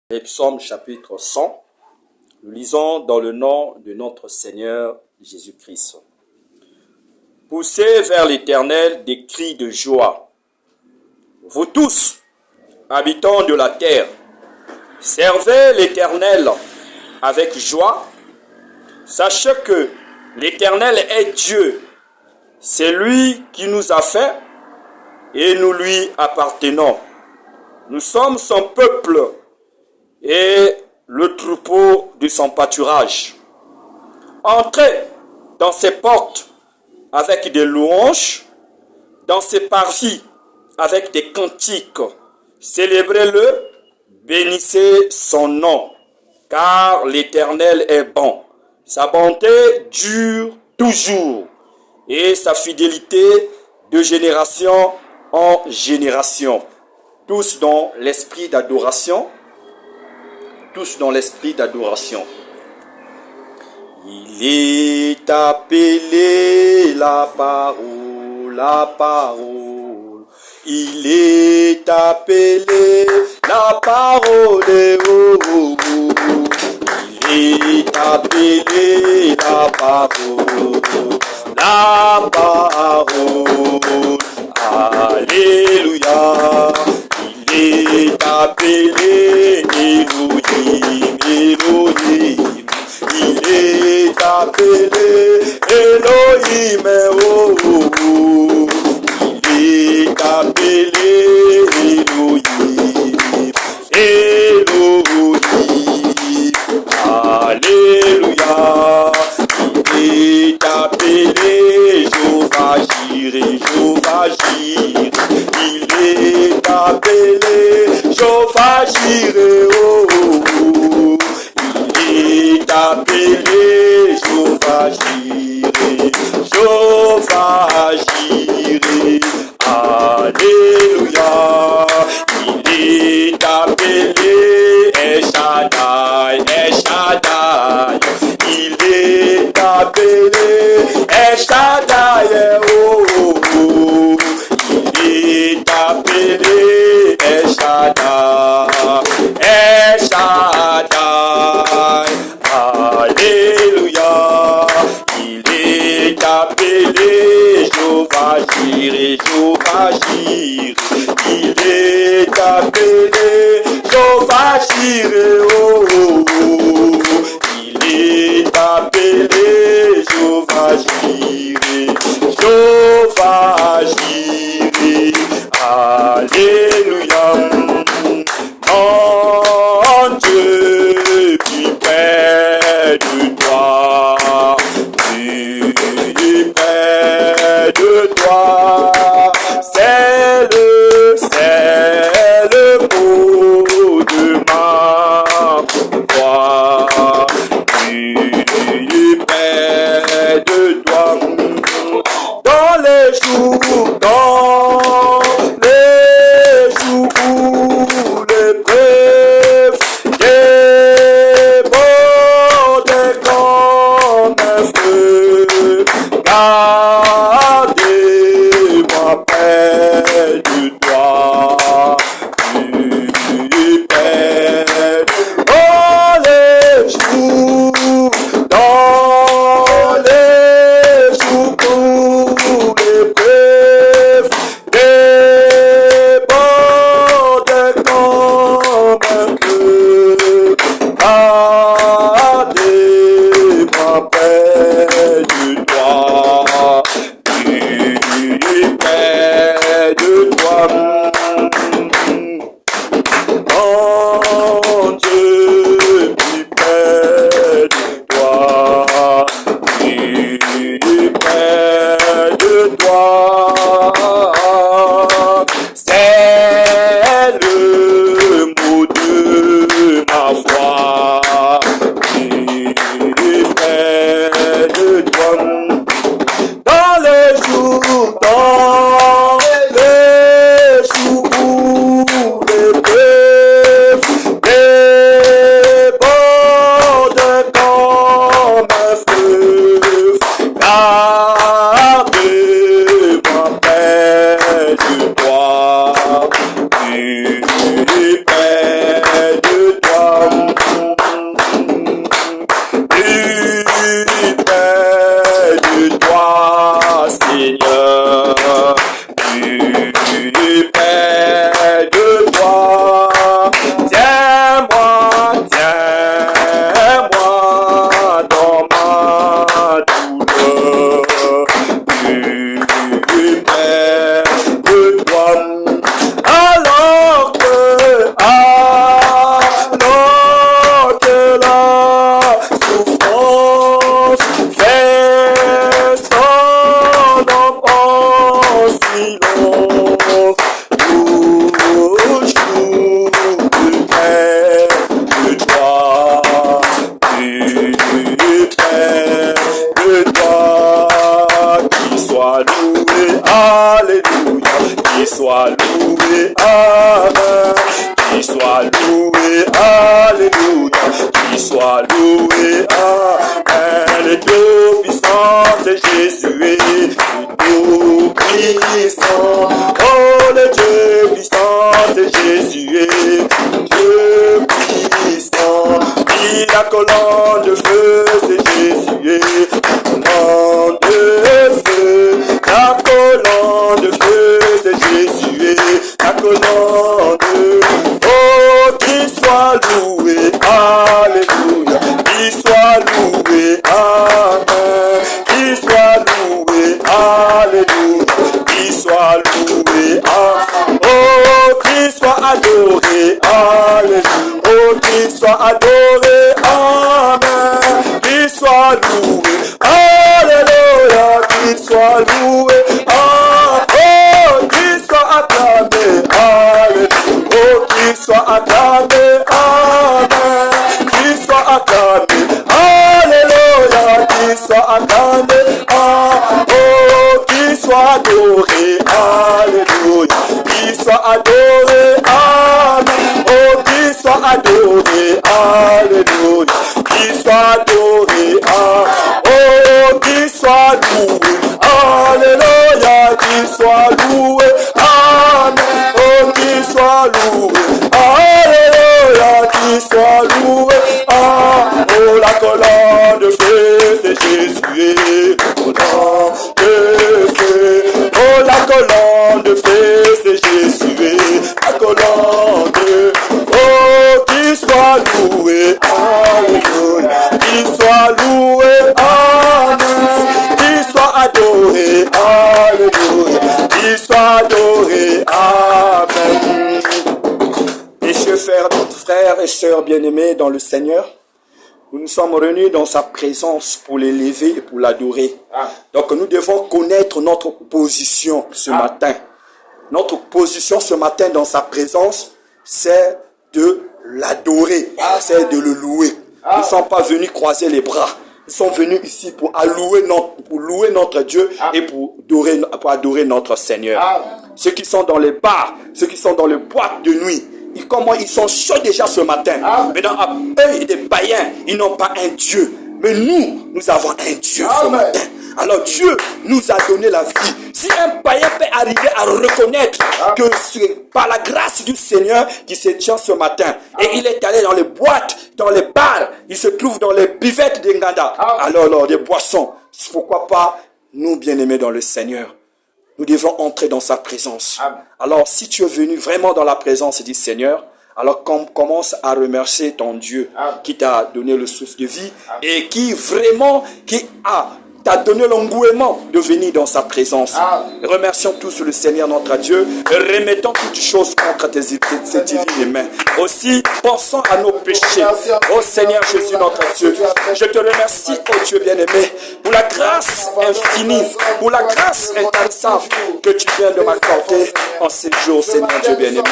Les psaumes chapitre 100, nous lisons dans le nom de notre Seigneur Jésus-Christ. Poussez vers l'Éternel des cris de joie. Vous tous, habitants de la terre, servez l'Éternel avec joie. Sachez que l'Éternel est Dieu. C'est lui qui nous a fait et nous lui appartenons. Nous sommes son peuple et le troupeau de son pâturage. Entrez dans ses portes avec des louanges, dans ses parvis avec des cantiques. Célébrez-le, bénissez son nom, car l'Éternel est bon. Sa bonté dure toujours et sa fidélité de génération en génération. Tous dans l'esprit d'adoration. Tous dans l'esprit d'adoration. Il est appelé la parole, la parole. Il est appelé la parole, oh, oh, oh. Il est appelé la parole, la parole. Alléluia. Il est appelé Elohim, Elohim. Il est appelé Elohim, oh, oh, oh. Il est appelé Elohim, Elohim. Alléluia. Il est appelé Jéhovah Jireh, Jéhovah Jireh. Il est appelé Jéhovah Jireh, oh, oh, oh. Il est appelé Jéhovah Jireh, Jéhovah Jireh. Alléluia. Il est appelé El Shaddai, El Shaddai. Il est appelé El Shaddai, oh, oh, oh. Il est appelé El Shaddai, El Shaddai. Alléluia. Il est appelé Jéhovah Jireh, Jéhovah Jireh. Il est appelé Jéhovah Jireh, oh, oh, oh. Il est appelé Jéhovah Jireh, Jéhovah Jireh. Alléluia. Mon Dieu, plus près de toi, plus près de toi, c'est le mot de ma voix, plus près de toi, dans les jours où l'épreuve déborde comme un feu, gardez-moi près de toi, plus près dans les jours où l'épreuve déborde comme un feu, gardez-moi près de toi, plus près de toi. Mon Dieu, plus près de toi, plus près de toi, c'est le mot de ma foi, plus près de toi, dans les jours où l'épreuve loué, alléluia, qu'il soit loué, amen. Le Dieu puissant, c'est Jésus, le Dieu puissant, oh le Dieu puissant, c'est Jésus, Dieu puissant, et la colonne de feu, c'est Jésus, colonne de feu, la colonne de feu, c'est Jésus, la colonne de feu, oh, qu'il soit loué, alléluia, qu'il soit loué, amen, qu'il soit loué, alléluia, qu'il soit loué, amen, oh, qu'il soit adoré, alléluia, oh, qu'il soit adoré, amen, qu'il soit loué, alléluia, qu'il soit loué, amen, oh, qu'il soit acclamé, alléluia, oh, qu'il soit acclamé, amen, qu'il soit acclamé, alléluia, qu'il soit acclamé, amen, oh, qu'il soit adoré, alléluia, qu'il soit adoré, amen, oh, qu'il soit adoré, alléluia, qu'il soit adoré, amen, oh, qu'il soit loué, alléluia, qu'il soit loué, amen, oh, qu'il soit loué, alléluia, qu'il soit loué, amen, oh, la colonne de feu, c'est Jésus, colonne de feu, oh, la colonne de feu, c'est Jésus, la colonne de feu, oh, qu'il soit loué, alléluia, qu'il soit loué, amen, qu'il soit adoré, alléluia, qu'il soit adoré, amen. Messieurs, frères et sœurs bien-aimés dans le Seigneur, nous sommes réunis dans sa présence pour l'élever et pour l'adorer. Donc nous devons connaître notre position ce matin. Notre position ce matin dans sa présence, c'est de l'adorer, c'est de le louer. Nous ne sommes pas venus croiser les bras. Nous sommes venus ici pour louer notre Dieu et pour adorer notre Seigneur. Ceux qui sont dans les bars, ceux qui sont dans les boîtes de nuit, comment ils sont chauds déjà ce matin. Mais dans eux, des païens, ils n'ont pas un Dieu. Mais nous avons un Dieu ce matin. Alors Dieu nous a donné la vie. Si un païen peut arriver à reconnaître que c'est par la grâce du Seigneur qui se tient ce matin, et il est allé dans les boîtes, dans les bars, il se trouve dans les buvettes de Nganda, alors des boissons, pourquoi pas nous bien-aimés dans le Seigneur, nous devons entrer dans sa présence. Alors si tu es venu vraiment dans la présence du Seigneur, alors commence à remercier ton Dieu qui t'a donné le souffle de vie et qui vraiment t'a donné l'engouement de venir dans sa présence. Remercions tous le Seigneur notre Dieu et remettons toutes choses contre ses divines mains. Aussi, pensons à nos péchés. Ô Seigneur Jésus notre Dieu, je te remercie, ô Dieu bien-aimé, pour la grâce infinie, pour la grâce intarissable que tu viens de m'accorder en ces jours, Seigneur Dieu bien-aimé.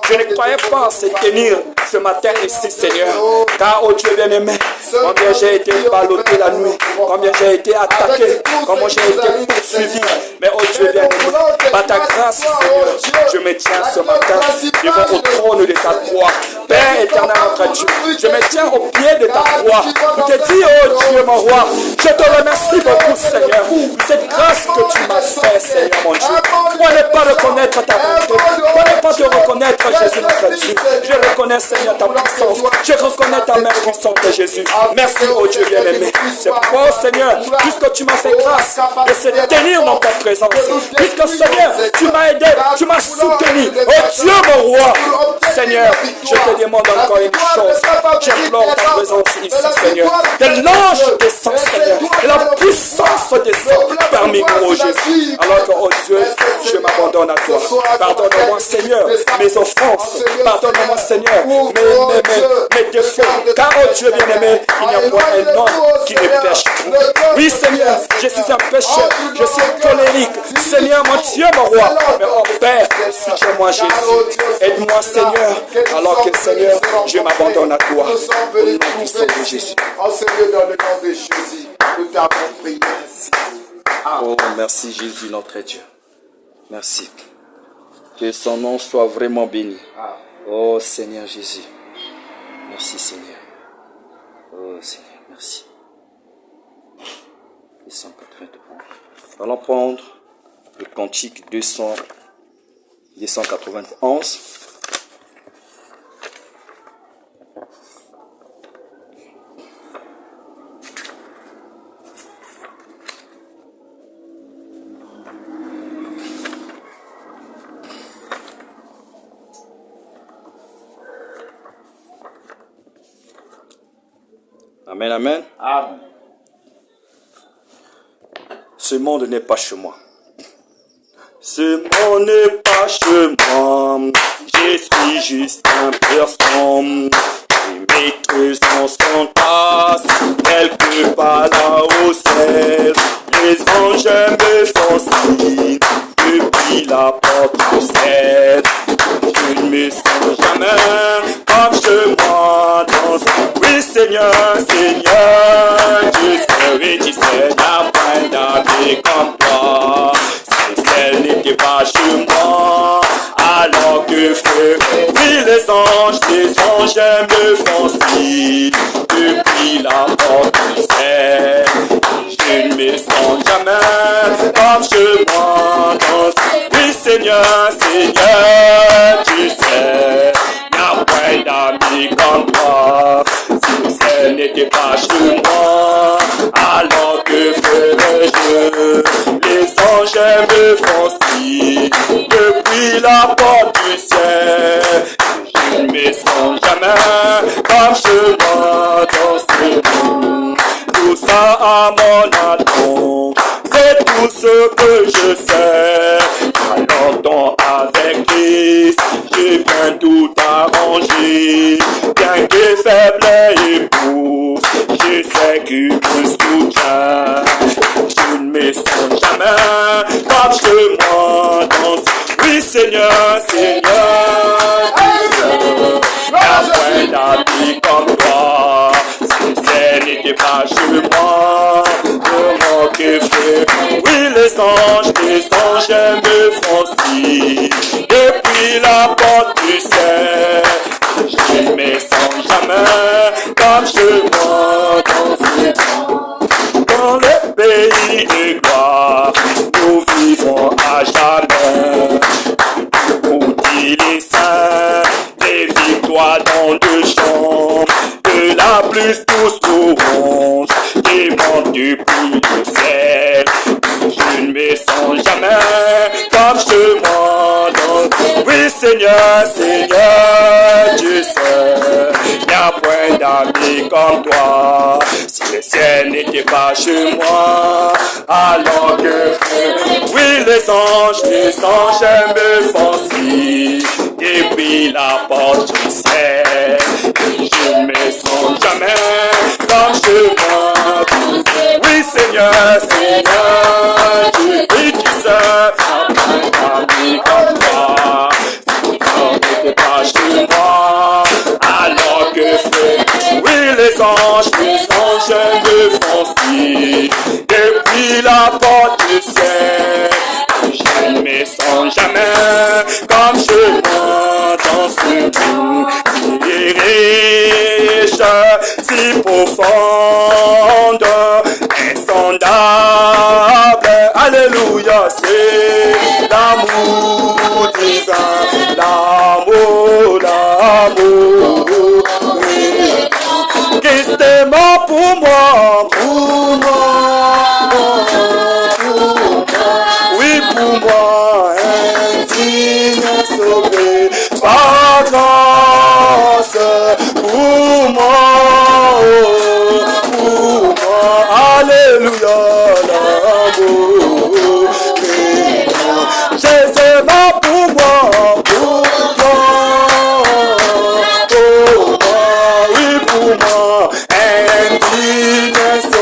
Je ne croyais pas se tenir ce matin ici, Seigneur, car, ô Dieu bien-aimé, combien j'ai été ballotté la nuit, combien j'ai été attaqué, comment j'ai été poursuivi. Mais oh Dieu bien-aimé, par ta grâce, Seigneur, je me tiens ce matin devant au trône de ta croix. Père éternel, notre Dieu, je me tiens au pied de ta croix. Je te dis, oh Dieu, mon roi, je te remercie beaucoup, Seigneur, pour cette grâce que tu m'as fait, Seigneur, mon Dieu. Pour ne pas reconnaître ta bonté, pour ne pas te reconnaître, Jésus, notre Dieu. Je reconnais, Seigneur, ta puissance. Je reconnais ta main puissante, Jésus. Merci, oh Dieu bien-aimé. C'est pourquoi, Seigneur, puisque tu m'as fait grâce de se tenir dans ta présence, puisque, Seigneur, tu m'as aidé, tu m'as soutenu. Oh Dieu, mon roi, Seigneur, je te demande encore une chose. J'implore ta présence ici, Seigneur. Que l'ange descend, Seigneur. Que la puissance descend parmi nous, oh Jésus. Alors que, oh Dieu, je m'abandonne à toi. Pardonne-moi, Seigneur, mes offenses. Pardonne-moi, Seigneur, mes défauts. Car, oh Dieu bien-aimé, il n'y a pas un homme qui ne pêche. Oui, Seigneur, je suis un pécheur. Je suis colérique. Seigneur, mon Dieu, mon roi. Mais, oh Père, soutiens-moi, Jésus. Aide-moi, Seigneur. Alors que, Seigneur, je m'abandonne à toi. Au nom puissant de Jésus. Enseignez dans le nom de Jésus. Nous t'avons prié ainsi. Oh, merci Jésus, notre Dieu. Merci. Que son nom soit vraiment béni. Oh Seigneur Jésus. Merci Seigneur. Oh Seigneur, merci. 291. Allons prendre le cantique 291. Amen, amen. Amen. Ce monde n'est pas chez moi. Ce monde n'est pas chez moi. Je suis juste un personne. Et mes trésors sont tasses, quelque part là au ciel. Les anges me font signe depuis la porte du ciel. Je ne me sens jamais comme chez moi dans ce... Oui Seigneur, Seigneur, Dieu serait du Seigneur, point d'amis comme toi. Si le ciel n'était pas chez moi, alors que frère, oui les anges me font signe depuis la porte du ciel. Je ne me sens jamais comme chez moi dans ce... Oui Seigneur, Seigneur, tu sais, y a point d'amis comme toi. Si le ciel n'était pas chez moi, alors que ferais-je? Les anges me font signe depuis la porte du ciel. Je ne me sens jamais comme chez moi dans ce monde. Tout ça à mon adon, c'est tout ce que je sais. Alors donc avec Christ, j'ai bien tout arrangé. Bien que faible et pauvre, je sais qu'il me soutient. Je ne me sens jamais comme chez moi dans ce... Oui Seigneur, Seignur, y'a point d'amis comme toi. Si le ciel n'était pas chez moi, comment que faire? Oui les anges me font signe depuis la porte du ciel. Je ne me sens jamais comme chez moi dans ce monde. Dans le pays de gloire, nous vivons à jamais. Pour dire les saints, des victoires dans deux chambres, de la plus douce orange, qui monte depuis le ciel. Je ne me sens jamais comme chez moi dans... Oui Seigneur, Seigneur, tu sais, y a point d'amis comme toi. Si le ciel n'était pas chez moi, alors que... Oui les anges me font signe depuis la porte du ciel. Je ne me sens jamais comme chez moi. Oui Seigneur, Seigneur, tu sais, amis comme toi. Si le corps n'était pas chez moi, alors que fait? Oui les anges me font signe depuis la porte du ciel. Je ne me sens jamais comme chez moi dans ce monde si riche, si profonde, insondable. Alléluia, c'est l'amour divin, l'amour. Oui. Christ est mort pour moi, oui pour moi, indigne sauvé par grâce, pour moi, alléluia, l'amour, Jésus est mort pour moi, oui pour moi, indigne sauvé.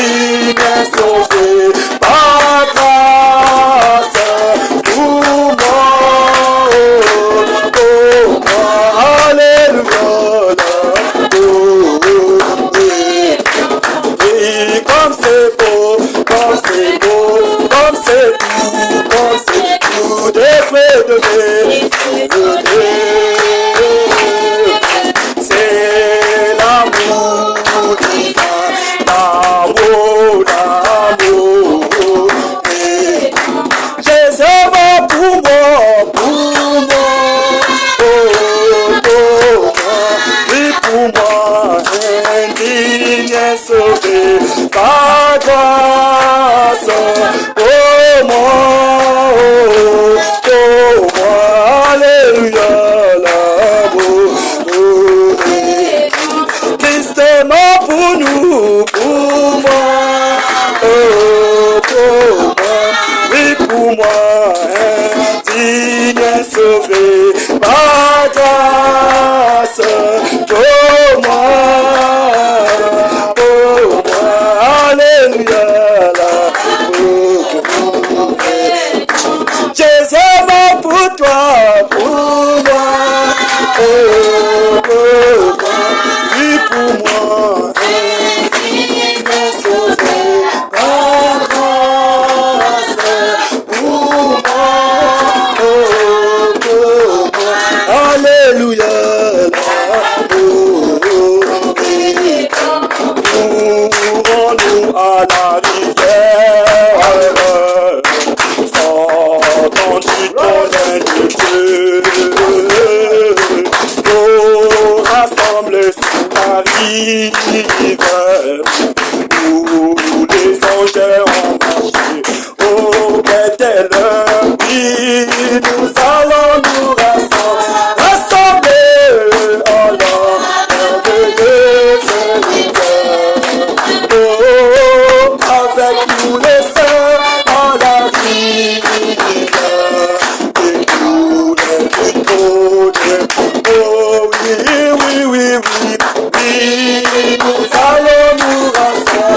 Digne sauvé par grâce pour moi. Alléluia. Et comme c'est beau, comme c'est beau, comme c'est tout d'être donné. C'est l'amour divin, l'amour. Jésus va pour moi, oui pour moi, indigne sauvé par grâce, pour moi, alléluia, l'amour, Christ est mort pour nous, pour moi, oui pour moi, indigne sauvé par grâce, pour moi, alléluia, Jésus mort pour toi, pour moi, oui pour moi, indigne sauvé par grâce, pour moi, alléluia, nous à la rivière, sortant du tonnerre de Dieu, nous rassemblés sous la rive, où les anges ont marché, au Bethel, oui, nous allons nous rassembler, oh non, merveilleux Seigneur. Avec tous les saints en la rive, et tous les trônes, oh oui, nous allons nous rassembler,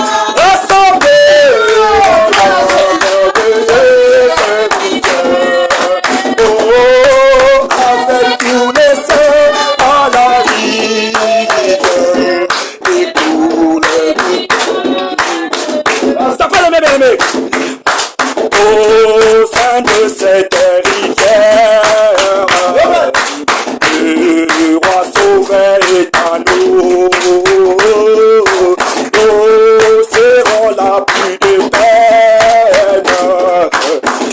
oh, avec tous les saints en la rive, et tous les bien-aimé, au sein de cette rivière, le roi sauveur est à nous. Nous serons la plus de peine,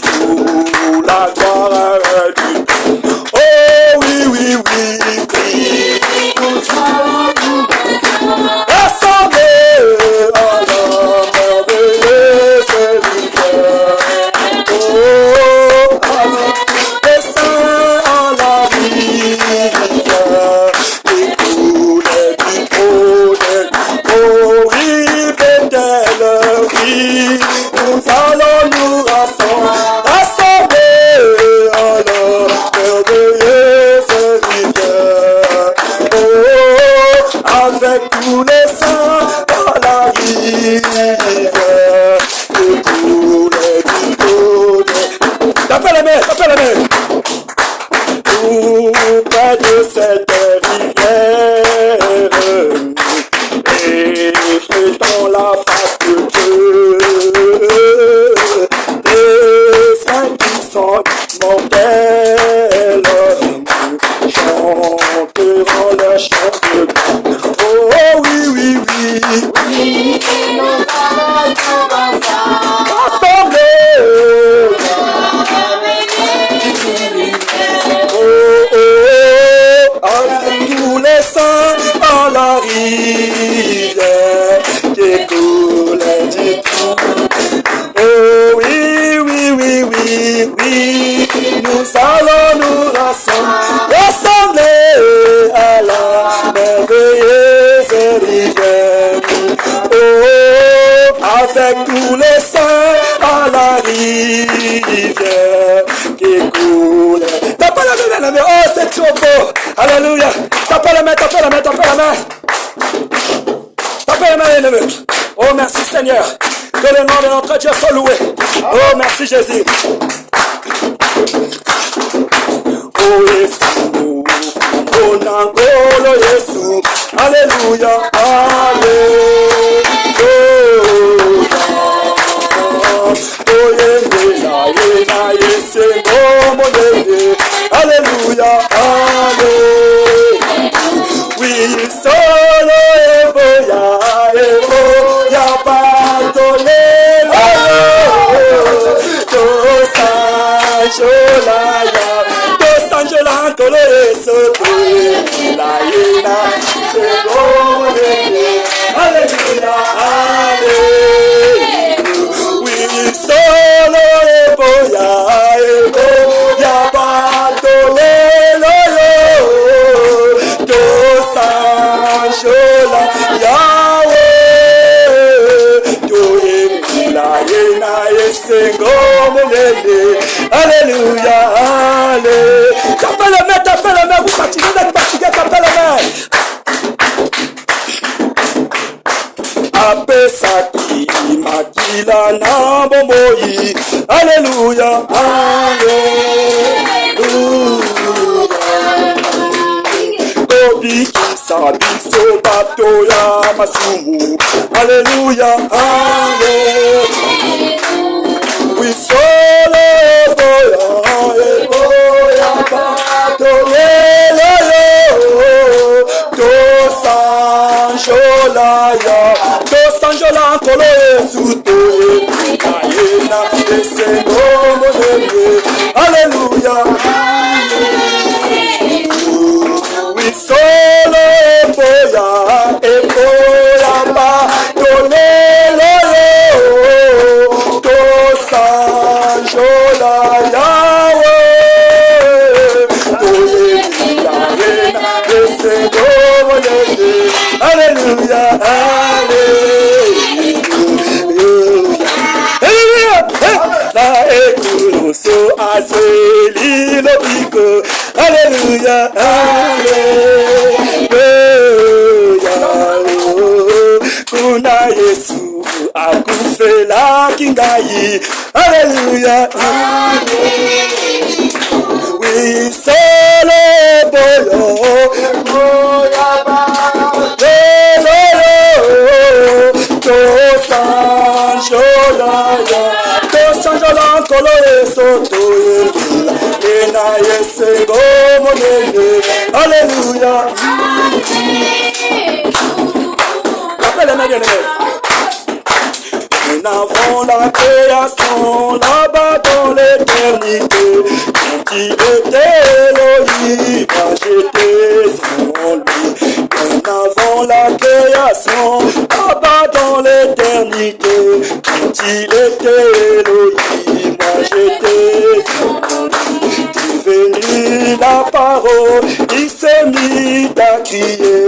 sous la gloire du Dieu. Oh oui, nous allons nous rassembler en la merveilleuse rivière. Oh, avec les saints en la rivière, et tous les trônes, oh oui, Bethel, oui, nous allons nous rassembler en la merveilleuse rivière. Oh, avec tous les saints dans la rivière, et tous les trônes. Tapez la main. Tout près de cette rivière, effleutant la face de Dieu, des saints qui sont mortels chanteront leur chant de gloire. Oh oui, rassemblés, avec tous les saints en la rivière qui coule du tout. Oh oui, nous allons nous rassembler à la merveilleuse rivière. Oh, avec tous les saints à la rivière qui coule. T'as pas la main, oh c'est trop beau. Alléluia. Tapez la main. Tapez la main. Oh merci Seigneur. Seigneur. Que le nom de notre Dieu soit loué. Oh, merci Jésus. Oh, Jésus. Oh, Nangolo, Jésus. Alléluia. Alléluia. Oh, Yéna, Yéna, Yesengo, Modèle. Alléluia. Alléluia. Oui, solo, Eboya, Eboya, pardonné. Jolaya, Dos Angeles, Coloreso, la Yena, Segone, Alléluia, Alléluia. Oui, solo Eboya, Eboya, pardonné, Dos Angeles, Yahweh, la Yena, Segone. Alléluia, alléluia. Tapez les mains, vous fatiguez d'être fatigué, tapez les mains. Apesaki, Makila, Nambomboyi. Alléluia, alléluia. Kobiki, Sabiso, Batoya, Masumu. Alléluia, alléluia. We solo boya dos anjola kolo esuto ayena esengo modele. Alléluia. We solo boya ba tolelo Sanjola Yahweh, Alléluia, Alléluia, la écoute azeli le pico, Alléluia, Alléluia, kuna Yesu akufela kingai. Alléluia, we celebrate Dos Anjola, Coloreso, Ena Yesengo, Modele. Alléluia. Appelle les bien-aimés. Nous avons la création là-bas dans l'éternité. Quand il était Elohim, moi j'étais en lui. Nous avons la création là-bas dans l'éternité. Quand il était Elohim, moi j'étais en lui. Venu la parole, il s'est mis à crier.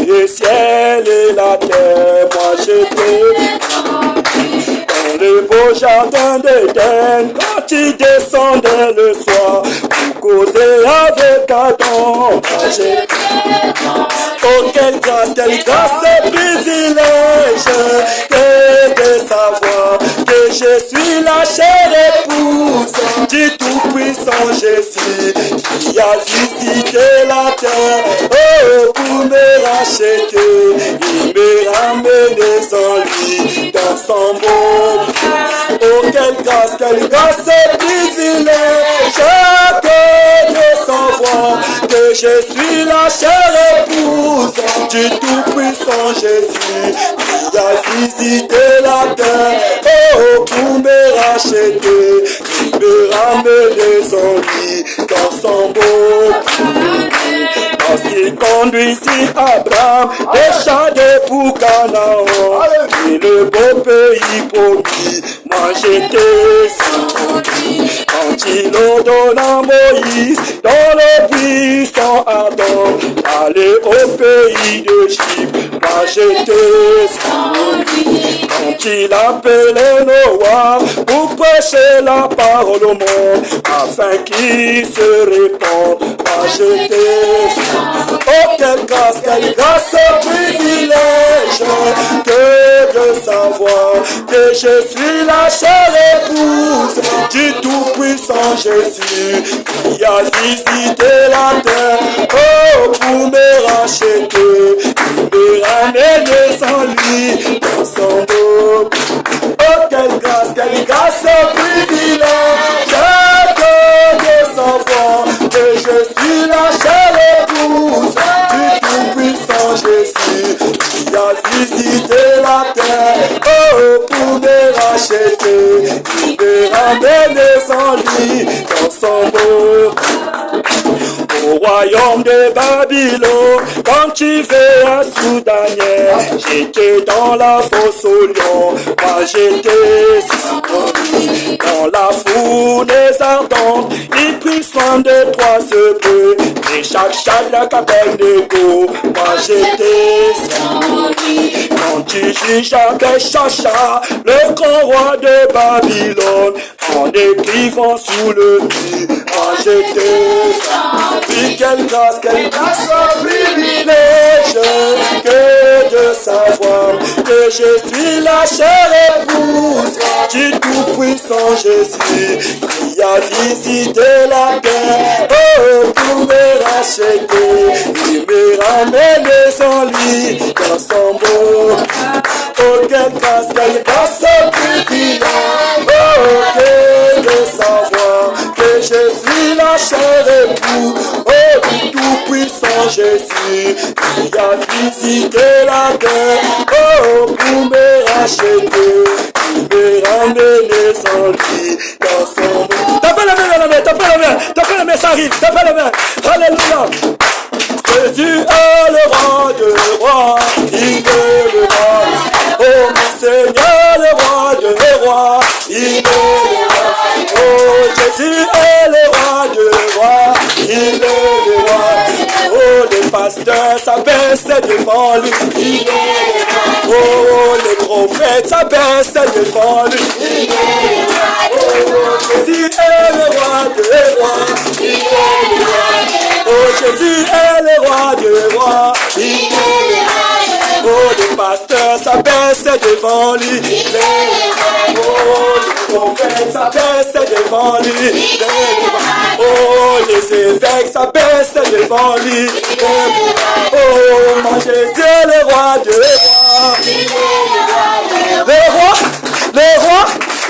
Le ciel et la terre, moi j'étais dans le beau jardin d'Éden. Quand il descendait le soir pour causer avec Adam, moi j'étais. Oh quelle grâce et privilège que de savoir que je suis la chère épouse du tout-puissant Jésus qui a visité la terre, oh, pour me racheter. Il me ramené en lui dans son beau. Oh quelle grâce et privilège que de savoir que je suis la chère épouse du tout-puissant Jésus qui a visité la terre, oh, pour me racheter. Il me ramené en lui dans son beau. Parce qu'il conduisit Abraham des chardés pour Canaan et le beau pays promis. Moi j'étais sans lui. Quand il ordonna Moïse dans le buisson Adam aller au pays d'Égypte, moi j'étais sans lui. Quand il appelait Noah pour prêcher la parole au monde afin qu'il se répande, moi j'étais sans lui. Oh quelle grâce et privilège que de savoir savoir que je suis la chère épouse du tout-puissant Jésus qui a visité la terre, oh, pour me racheter, me ramener sans lui dans son dos. Oh, quelle grâce, privilège de savoir que je suis la chère épouse du tout-puissant Jésus qui a visité la terre, oh, pour me racheter, me ramener sans lui dans son beau. Au royaume de Babylone, quand tu fais un Soudanais, j'étais dans la fosse au lion, moi j'étais dans la fournaise ardente, il prit soin de toi ce peu, et chaque la Abednego, moi j'étais quand tu juges avec Chacha, le grand roi de Babylone, en écrivant sous le mur, moi j'étais puis quelle grâce, privilège que de savoir que je suis la chère épouse du tout-puissant Jésus qui a visité la terre, oh, pour me racheter, il me ramener sans lui dans son beau. Oh, quelle grâce, privilège, oh, que de savoir que je suis la chère épouse, oh, du tout-puissant Jésus qui a visité la terre, oh, pour me racheter, me ramener sans lui dans son monde. Tapez la main, ça arrive, tapez la main, alléluia. Jésus est le roi de rois, il est le roi. Oh, mon Seigneur, le roi de rois, il est le roi. Oh, Jésus est le roi de rois, il est le roi. Oh, les pasteurs s'abaissent devant lui, il est le roi. Oh, les prophètes s'abaissent devant lui, il est le roi. Oh, Jésus est le roi de rois, il est le roi. Oh, Jésus est le roi de rois, il est le roi. Oh, les pasteurs s'abaissent devant lui, il est le roi. Oh, les prophètes s'abaissent devant lui, il est le roi. Oh, les évêques s'abaissent devant lui, il est le roi. Oh, mon Jésus est le roi de rois, il est le roi. Le roi, le roi,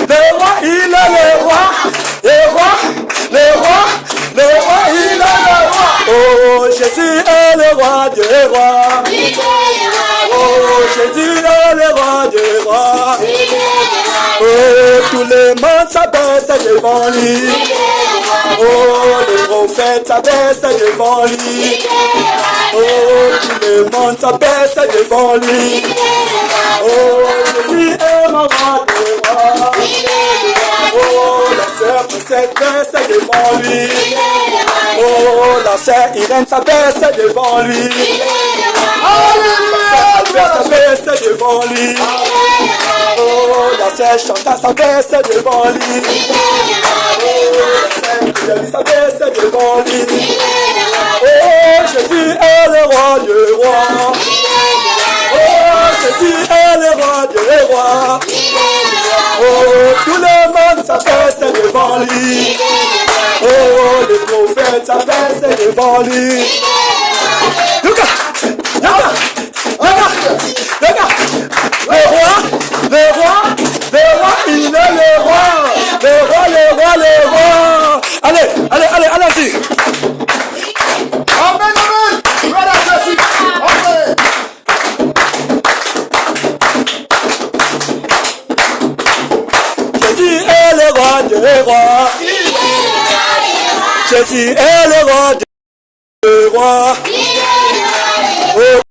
le roi, il est le roi. Le roi, le roi, le roi, il est le roi. Oh, Jésus est le roi des rois. Oh, Jésus est le roi des rois. Oh, tout le monde s'abaisse devant lui. Oh, les prophètes s'abaissent devant lui. Oh, tout le monde s'abaisse devant lui. Oh, Jésus est mon roi des rois. Oh, la sœur s'abaisse devant lui. Oh, la sœur Irène s'abaisse devant lui. La sœur s'abaisse devant lui. Oh, la sœur Chantal s'abaisse devant lui. Oh, la sœur s'abaisse devant lui. Oh, Jésus est le roi du roi. Oh, Jésus est le roi du roi. Oh, tout le monde s'abaisse devant lui. Oh, les prophètes s'abaissent devant lui. Regarde, regarde, regarde, regarde. Le roi, il est le roi. Le roi, le roi, le roi. Allez, allez, allez, allez-y. Amen, amen. Voilà, Jésus. Amen. Jésus est le roi des rois. Jésus est le roi des rois. Oh,